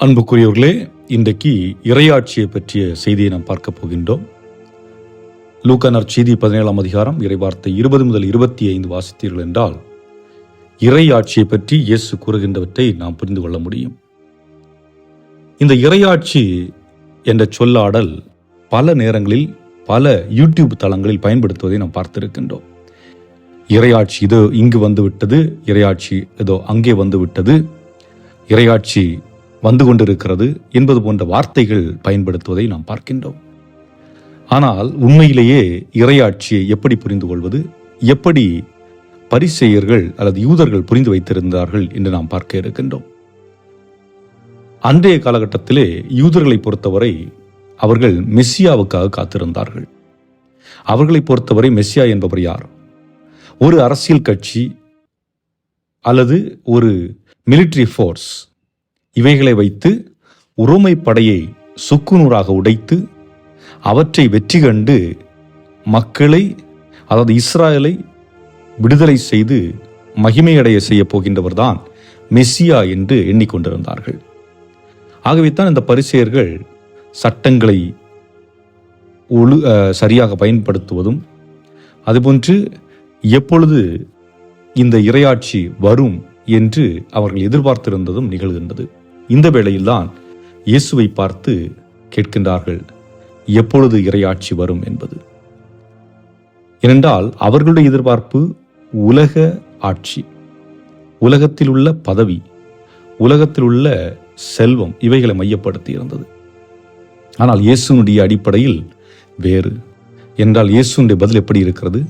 அன்புக்குரியவர்களே, இன்றைக்கு இறையாட்சியை பற்றிய செய்தியை நாம் பார்க்க போகின்றோம். லூக்கா நற்செய்தி 17ஆம் அதிகாரம் இறைவார்த்தை 20 முதல் 25 வாசித்தீர்கள் என்றால், இறையாட்சியை பற்றி இயேசு கூறுகின்றவற்றை நாம் புரிந்து கொள்ள முடியும். இந்த இறையாட்சி என்ற சொல்லாடல் பல நேரங்களில் பல யூடியூப் தளங்களில் பயன்படுத்துவதை நாம் பார்த்திருக்கின்றோம். இறையாட்சி இதோ இங்கு வந்து விட்டது, இறையாட்சி ஏதோ அங்கே வந்து விட்டது, இறையாட்சி வந்து கொண்டிருக்கிறது என்பது போன்ற வார்த்தைகள் பயன்படுத்துவதை நாம் பார்க்கின்றோம். ஆனால் உண்மையிலேயே இறையாட்சியை எப்படி புரிந்து கொள்வது, எப்படி பரிசேயர்கள் அல்லது யூதர்கள் புரிந்து வைத்திருந்தார்கள் என்று நாம் பார்க்க இருக்கின்றோம். அன்றைய காலகட்டத்திலே யூதர்களை பொறுத்தவரை அவர்கள் மெஸ்ஸியாவுக்காக காத்திருந்தார்கள். அவர்களை பொறுத்தவரை மெஸ்ஸியா என்பவர் யார்? ஒரு அரசியல் கட்சி அல்லது ஒரு மிலிட்டரி ஃபோர்ஸ், இவைகளை வைத்து உரோமை படையை சுக்குநூறாக உடைத்து அவற்றை வெற்றி கண்டு மக்களை, அதாவது இஸ்ராயலை விடுதலை செய்து மகிமையடைய செய்ய போகின்றவர்தான் மெஸ்ஸியா என்று எண்ணிக்கொண்டிருந்தார்கள். ஆகவே தான் இந்த பரிசேயர்கள் சட்டங்களை சரியாக பயன்படுத்துவதும், அதுபோன்று எப்பொழுது இந்த இறையாட்சி வரும் என்று அவர்கள் எதிர்பார்த்திருந்ததும் நிகழ்கின்றது. இந்த வேளையில்தான் இயேசுவை பார்த்து கேட்கின்றார்கள், எப்பொழுது இறையாட்சி வரும் என்பது. ஏனென்றால் அவர்களுடைய எதிர்பார்ப்பு உலக ஆட்சி, உலகத்தில் உள்ள பதவி, உலகத்தில் உள்ள செல்வம், இவைகளை மையப்படுத்தி இருந்தது. ஆனால் இயேசுனுடைய அடிப்படையில் வேறு. என்றால் இயேசுனுடைய பதில் எப்படி இருக்கிறது?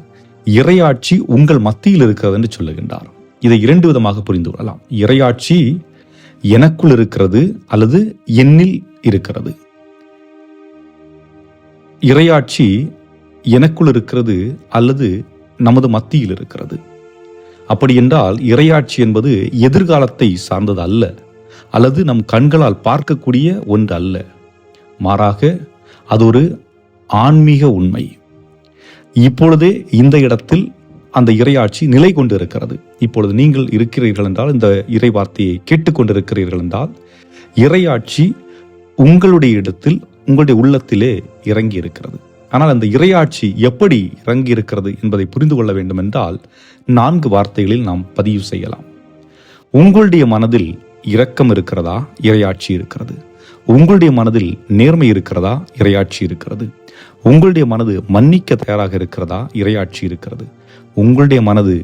இறையாட்சி உங்கள் மத்தியில் இருக்கிறது என்று சொல்லுகின்றார். இதை இரண்டு விதமாக புரிந்து கொள்ளலாம். இறையாட்சி எனக்குள் இருக்கிறது அல்லது என்னில் இருக்கிறது. இறையாட்சி எனக்குள் இருக்கிறது அல்லது நமது மத்தியில் இருக்கிறது. அப்படி என்றால் இறையாட்சி என்பது எதிர்காலத்தை சார்ந்தது அல்ல, அல்லது நம் கண்களால் பார்க்கக்கூடிய ஒன்று அல்ல. மாறாக அது ஒரு ஆன்மீக உண்மை. இப்பொழுதே இந்த இடத்தில் அந்த இறையாட்சி நிலை கொண்டு இருக்கிறது. இப்பொழுது நீங்கள் இருக்கிறீர்கள் என்றால், இந்த இறை வார்த்தையை கேட்டுக்கொண்டிருக்கிறீர்கள் என்றால், இறையாட்சி உங்களுடைய இடத்தில், உங்களுடைய உள்ளத்திலே இறங்கி இருக்கிறது. ஆனால் அந்த இறையாட்சி எப்படி இறங்கி இருக்கிறது என்பதை புரிந்து கொள்ள வேண்டும் என்றால் 4 வார்த்தைகளில் நாம் பதிவு செய்யலாம். உங்களுடைய மனதில் இரக்கம் இருக்கிறதா? இறையாட்சி இருக்கிறது. உங்களுடைய மனதில் நேர்மை இருக்கிறதா? இறையாட்சி இருக்கிறது. உங்களுடைய மனது மன்னிக்க தயாராக இருக்கிறதா? இறையாட்சி இருக்கிறது. உங்களுடைய மனது,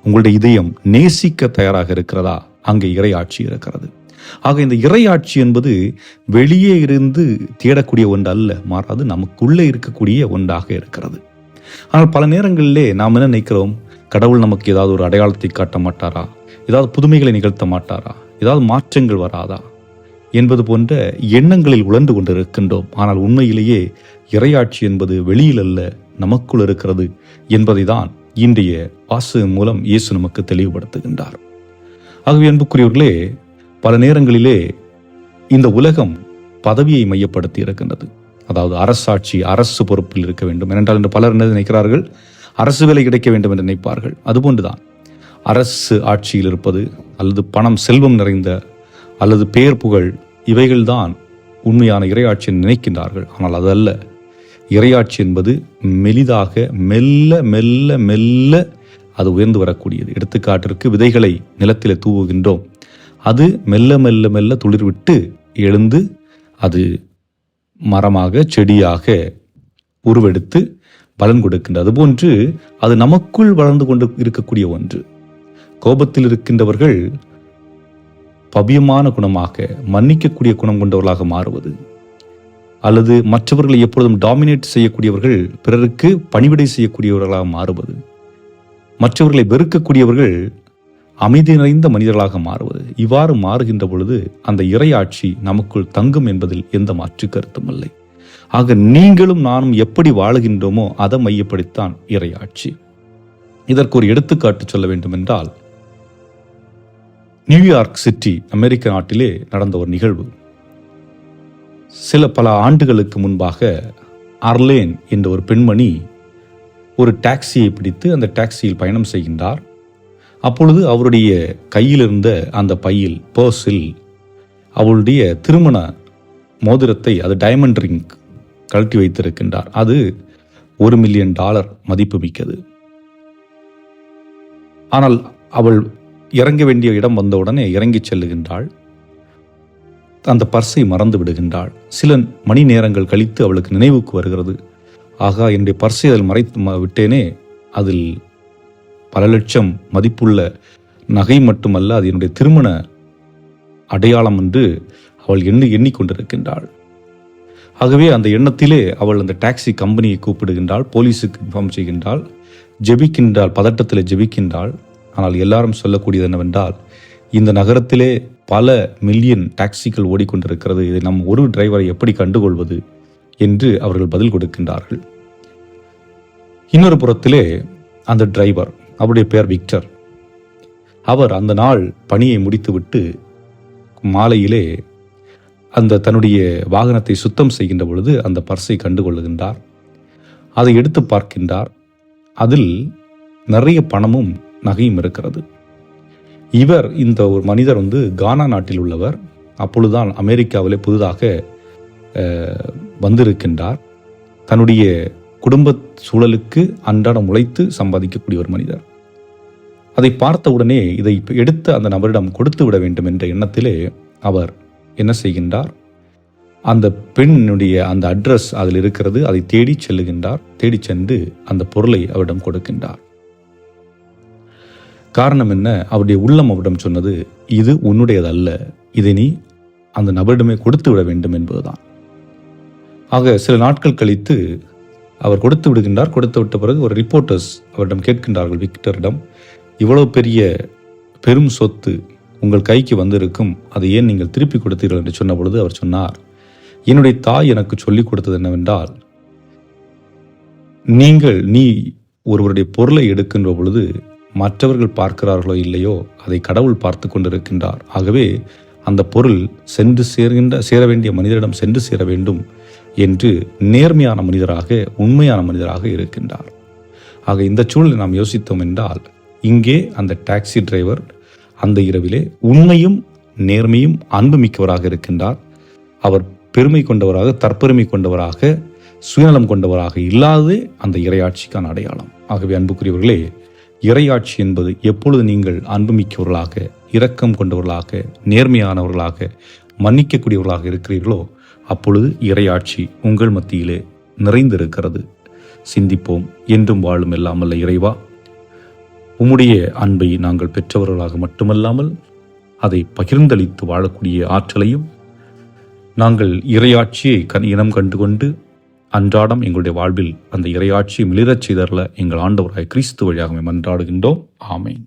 உங்களுடைய இதயம் நேசிக்க தயாராக இருக்கிறதா? அங்கே இறையாட்சி இருக்கிறது. ஆக இந்த இறையாட்சி என்பது வெளியே இருந்து தேடக்கூடிய ஒன்று அல்ல, மாறாது நமக்குள்ளே இருக்கக்கூடிய ஒன்றாக இருக்கிறது. ஆனால் பல நேரங்களிலே நாம் என்ன நினைக்கிறோம்? கடவுள் நமக்கு ஏதாவது ஒரு அடையாளத்தை காட்ட மாட்டாரா? ஏதாவது புதுமைகளை நிகழ்த்த மாட்டாரா? ஏதாவது மாற்றங்கள் வராதா என்பது போன்ற எண்ணங்களில் உழன்று கொண்டிருக்கின்றோம். ஆனால் உண்மையிலேயே இறையாட்சி என்பது வெளியில் அல்ல, நமக்குள் இருக்கிறது என்பதை தான் இன்றைய வாசகம் மூலம் இயேசு நமக்கு தெளிவுபடுத்துகின்றார். ஆகவே அன்புக்குரியவர்களே, பல நேரங்களிலே இந்த உலகம் பதவியை மையப்படுத்தி இருக்கின்றது. அதாவது அரசாட்சி, அரசு பொறுப்பில் இருக்க வேண்டும். ஏனென்றால் இன்று பலர் என்ன நினைக்கிறார்கள்? அரசு வேலை கிடைக்க வேண்டும் என்று நினைப்பார்கள். அதுபோன்றுதான் அரசு ஆட்சியில் இருப்பது அல்லது பணம், செல்வம் நிறைந்த அல்லது பேர் புகழ், இவைகள்தான் உண்மையான இறையாட்சி நினைக்கின்றார்கள். ஆனால் அதல்ல. இறையாட்சி என்பது மெலிதாக, மெல்ல மெல்ல மெல்ல அது உயர்ந்து வரக்கூடியது. எடுத்துக்காட்டிற்கு விதைகளை நிலத்தில் தூவுகின்றோம். அது மெல்ல மெல்ல மெல்ல துளிர்விட்டு எழுந்து அது மரமாக, செடியாக உருவெடுத்து பலன் கொடுக்கின்றது. அதுபோன்று அது நமக்குள் வளர்ந்து கொண்டு இருக்கக்கூடிய ஒன்று. கோபத்தில் இருக்கின்றவர்கள் பவ்யமான குணமாக, மன்னிக்கக்கூடிய குணம் கொண்டவர்களாக மாறுவது, அல்லது மற்றவர்களை எப்பொழுதும் டாமினேட் செய்யக்கூடியவர்கள் பிறருக்கு பணிவிடை செய்யக்கூடியவர்களாக மாறுவது, மற்றவர்களை வெறுக்கக்கூடியவர்கள் அமைதி நிறைந்த மனிதர்களாக மாறுவது, இவ்வாறு மாறுகின்ற பொழுது அந்த இறையாட்சி நமக்குள் தங்கும் என்பதில் எந்த மாற்று கருத்தும் இல்லை. ஆக நீங்களும் நானும் எப்படி வாழுகின்றோமோ அதை மையப்படுத்தான் இறையாட்சி. இதற்கு ஒரு எடுத்துக்காட்டு சொல்ல வேண்டும் என்றால், நியூயார்க் சிட்டி, அமெரிக்க நாட்டிலே நடந்த ஒரு நிகழ்வு. பல ஆண்டுகளுக்கு முன்பாக அர்லேன் என்ற ஒரு பெண்மணி ஒரு டாக்ஸியை பிடித்து அந்த டாக்ஸியில் பயணம் செய்கின்றார். அப்பொழுது அவருடைய கையில் இருந்த அந்த பையில், பர்ஸில் அவளுடைய திருமண மோதிரத்தை, அது டைமண்ட் ரிங், கழட்டி வைத்திருக்கின்றார். அது $1 மில்லியன் மதிப்பு மிக்கது. ஆனால் அவள் இறங்க வேண்டிய இடம் வந்தவுடனே இறங்கி செல்லுகின்றாள். அந்த பர்ஸை மறந்து விடுகின்றாள். சில மணி நேரங்கள் கழித்து அவளுக்கு நினைவுக்கு வருகிறது, ஆகா, என்னுடைய பர்ஸை அதில் மறைத்து விட்டேனே, அதில் பல லட்சம் மதிப்புள்ள நகை மட்டுமல்ல, அது என்னுடைய திருமண அடையாளம் என்று அவள் எண்ணிக்கொண்டிருக்கின்றாள். ஆகவே அந்த எண்ணத்திலே அவள் அந்த டாக்ஸி கம்பெனியை கூப்பிடுகின்றாள், போலீஸுக்கு இன்ஃபார்ம் செய்கின்றாள், ஜெபிக்கின்றாள், பதட்டத்தில் ஜெபிக்கின்றாள். ஆனால் எல்லாரும் சொல்லக்கூடியது என்னவென்றால், இந்த நகரத்திலே பல மில்லியன் டாக்ஸிகள் ஓடிக்கொண்டிருக்கிறது, இதை நம் ஒரு டிரைவரை எப்படி கண்டுகொள்வது என்று அவர்கள் பதில் கொடுக்கின்றார்கள். இன்னொரு புறத்திலே அந்த டிரைவர், அவருடைய பெயர் விக்டர், அவர் அந்த நாள் பணியை முடித்துவிட்டு மாலையிலே அந்த தன்னுடைய வாகனத்தை சுத்தம் செய்கின்ற பொழுது அந்த பர்ஸை கண்டுகொள்ளுகின்றார். அதை எடுத்து பார்க்கின்றார். அதில் நிறைய பணமும் நகையும் இருக்கிறது. இந்த ஒரு மனிதர் கானா நாட்டில் உள்ளவர். அப்பொழுதுதான் அமெரிக்காவிலே புதிதாக வந்திருக்கின்றார். தன்னுடைய குடும்ப சூழலுக்கு அன்றாடம் உழைத்து சம்பாதிக்கக்கூடிய ஒரு மனிதர். அதை பார்த்தவுடனே இதை எடுத்து அந்த நபரிடம் கொடுத்து விட வேண்டும் என்ற எண்ணத்திலே அவர் என்ன செய்கின்றார், அந்த பெண்ணுடைய அந்த அட்ரஸ் அதில் இருக்கிறது, அதை தேடி செல்லுகின்றார். தேடி சென்று அந்த பொருளை அவரிடம் கொடுக்கின்றார். காரணம் என்ன? அவருடைய உள்ளம் அவரிடம் சொன்னது, இது உன்னுடையதல்ல, இதை நீ அந்த நபரிடமே கொடுத்து விட வேண்டும் என்பதுதான். ஆக சில நாட்கள் கழித்து அவர் கொடுத்து விடுகின்றார். கொடுத்து விட்ட பிறகு ஒரு ரிப்போர்ட்டர்ஸ் அவரிடம் கேட்கின்றார்கள், விக்டரிடம், இவ்வளவு பெரிய பெரும் சொத்து உங்கள் கைக்கு வந்திருக்கும், அதை ஏன் நீங்கள் திருப்பி கொடுத்தீர்கள் என்று சொன்ன பொழுது அவர் சொன்னார், என்னுடைய தாய் எனக்கு சொல்லிக் கொடுத்தது என்னவென்றால், நீ ஒருவருடைய பொருளை எடுக்கின்ற பொழுது மற்றவர்கள் பார்க்கிறார்களோ இல்லையோ, அதை கடவுள் பார்த்து கொண்டிருக்கின்றார். ஆகவே அந்த பொருள் சேர வேண்டிய மனிதரிடம் சென்று சேர வேண்டும் என்று நேர்மையான மனிதராக, உண்மையான மனிதராக இருக்கின்றார். ஆக இந்த சூழலை நாம் யோசித்தோம் என்றால், இங்கே அந்த டாக்ஸி டிரைவர் அந்த இரவிலே உண்மையும் நேர்மையும் அன்பு மிக்கவராக இருக்கின்றார். அவர் பெருமை கொண்டவராக, தற்பெருமை கொண்டவராக, சுயநலம் கொண்டவராக இல்லாததே அந்த இறையாட்சிக்கான அடையாளம். ஆகவே அன்புக்குரியவர்களே, இறையாட்சி என்பது எப்பொழுது நீங்கள் அன்புமிக்கவர்களாக, இரக்கம் கொண்டவர்களாக, நேர்மையானவர்களாக, மன்னிக்கக்கூடியவர்களாக இருக்கிறீர்களோ, அப்பொழுது இறையாட்சி உங்கள் மத்தியிலே நிறைந்திருக்கிறது. சிந்திப்போம். என்றும் வாழும் எல்லாமல்ல இறைவா, உம்முடைய அன்பை நாங்கள் பெற்றவர்களாக மட்டுமல்லாமல் அதை பகிர்ந்தளித்து வாழக்கூடிய ஆற்றலையும், நாங்கள் இறையாட்சியை இனம் கண்டுகொண்டு அன்றாடம் எங்களுடைய வாழ்வில் அந்த இறையாட்சியை மிளிரச் செய்தரல எங்கள் ஆண்டவராய் கிறிஸ்து வழியாக மன்றாடுகின்றோம். ஆமென்.